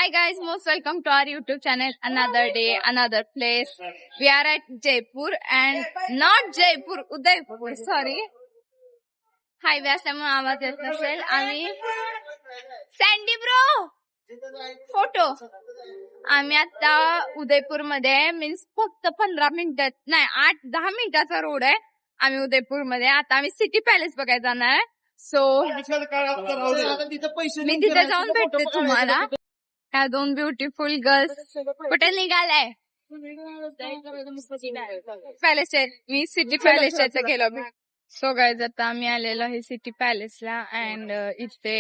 Hi guys, most welcome to our YouTube channel. Another day, another place. We are at Jaipur and not Jaipur, Udaipur, sorry. Highway असल्यामुळे आवाज येत नसेल. आम्ही sandy bro photo आम्ही आता उदयपूर मध्ये means फक्त 15 मिनिटात नाही 8-10 मिनिटाचा रोड आहे. आम्ही उदयपूर मध्ये आता आम्ही सिटी पॅलेस बघायला जाणार आहे. सो मी तिथे जाऊन भेटते तुम्हाला. ह्या दोन ब्युटिफुल गर्ल्स कुठे निघालाय पॅलेसच्या. मी सिटी पॅलेसच्या गेलो. सो गाईज आता आम्ही आलेलो आहे सिटी पॅलेसला अँड इथे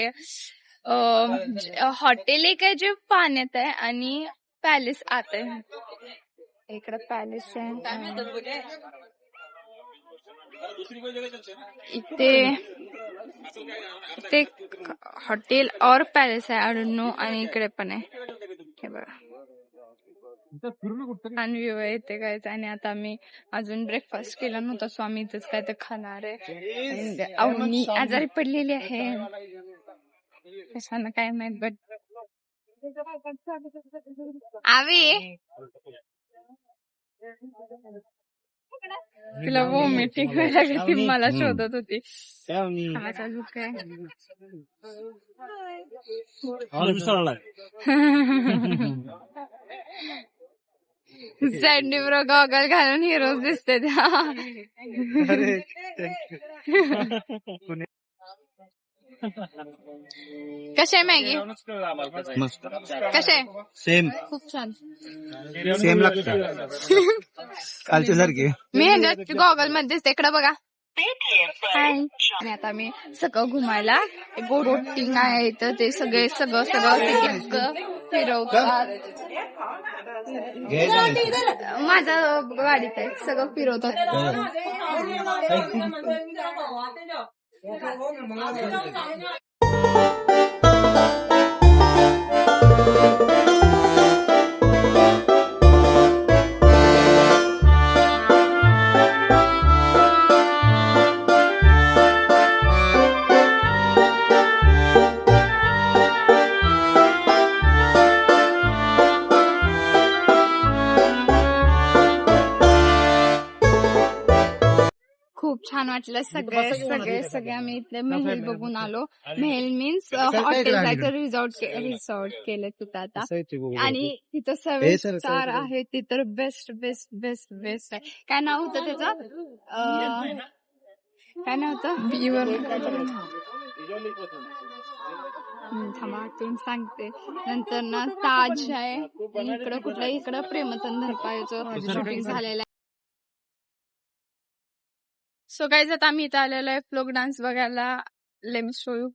हॉटेल एक आहे जे पाण्यात आहे आणि पॅलेस आत आहे. इकडे पॅलेस आहे. इथे हॉटेल और पॅलेस आहे. I don't know. आणि इकडे पण आहे. हे बघा छान व्ह्यू आहे इथे काय. आणि आता आम्ही अजून ब्रेकफास्ट केला नव्हता सो आम्ही इथेच काय तर खाणार आहे. अवनी आजारी पडलेली आहे कशानं काय माहित. बट आवी तिला वॉमिटिंग व्हायला लागली. ती मला शोधत होती. माझा लुक आहे. सँडी ब्रो गॉगल घालून हिरोज दिसते त्या. कसे मॅगी कसे सेम खूप छान सेम लागतं कालच्या सारखे. मी ह्याच्यात गॉगल मध्ये दिसते. इकडे बघा. आणि आता मी सगळं घुमायला बोटिंग आहे इथं. ते सगळं फिरवतात. माझ्या गाडीत आहे सगळं फिरवतात. खूप छान वाटलं. सगळे आम्ही इथले महल बघून आलो. महल मीन्स हॉटेल जायचं. रिसॉर्ट केलं तिथं आता. आणि तिथं 7 स्टार आहे. ती तर बेस्ट बेस्ट बेस्ट बेस्ट आहे. काय नाव होतं त्याचं काय नाव होतं थांबातून सांगते. नंतर ना ताज आहे. इकडं प्रेमचंद धरपायचं शूटिंग झालेलं आहे. सो गाईज आता आम्ही इथं आलेलो आहे फ्लोक डान्स बघायला. Let me show you.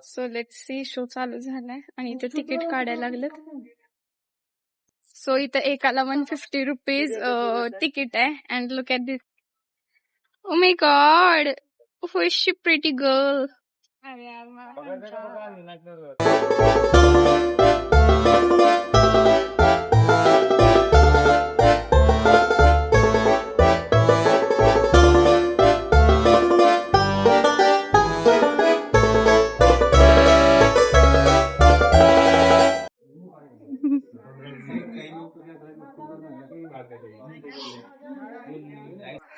So let's see. Show चालू झालाय आणि इथे तिकीट काढायला लागलेत. सो इथं एकाला 150 रुपीज तिकीट आहे. And look at this. Oh my God who is she pretty girl.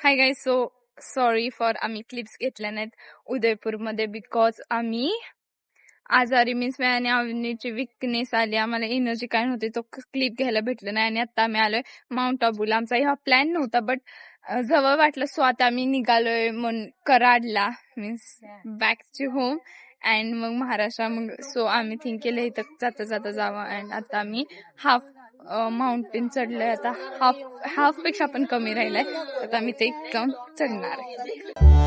Hi guys. So sorry for आम्ही क्लिप्स घेतल्या नाहीत उदयपूरमध्ये बिकॉज आम्ही आजारी मीन्स आणि आवडीची विकनेस आली. आम्हाला एनर्जी काय नव्हती तो क्लिप घ्यायला भेटलं नाही. आणि आता आम्ही आलोय माउंट आबूला. आमचा हा प्लॅन नव्हता बट जवळ वाटलं सो आता आम्ही निघालोय कराडला means back to home and मग महाराष्ट्र. मग सो आम्ही थिंक केलं इथं जाता जावं. अँड आता आम्ही हाफ माउंटेन चढलोय. आता हाफ पेक्षा पण कमी राहिलाय. आता आम्ही ते जाऊन चढणार आहे.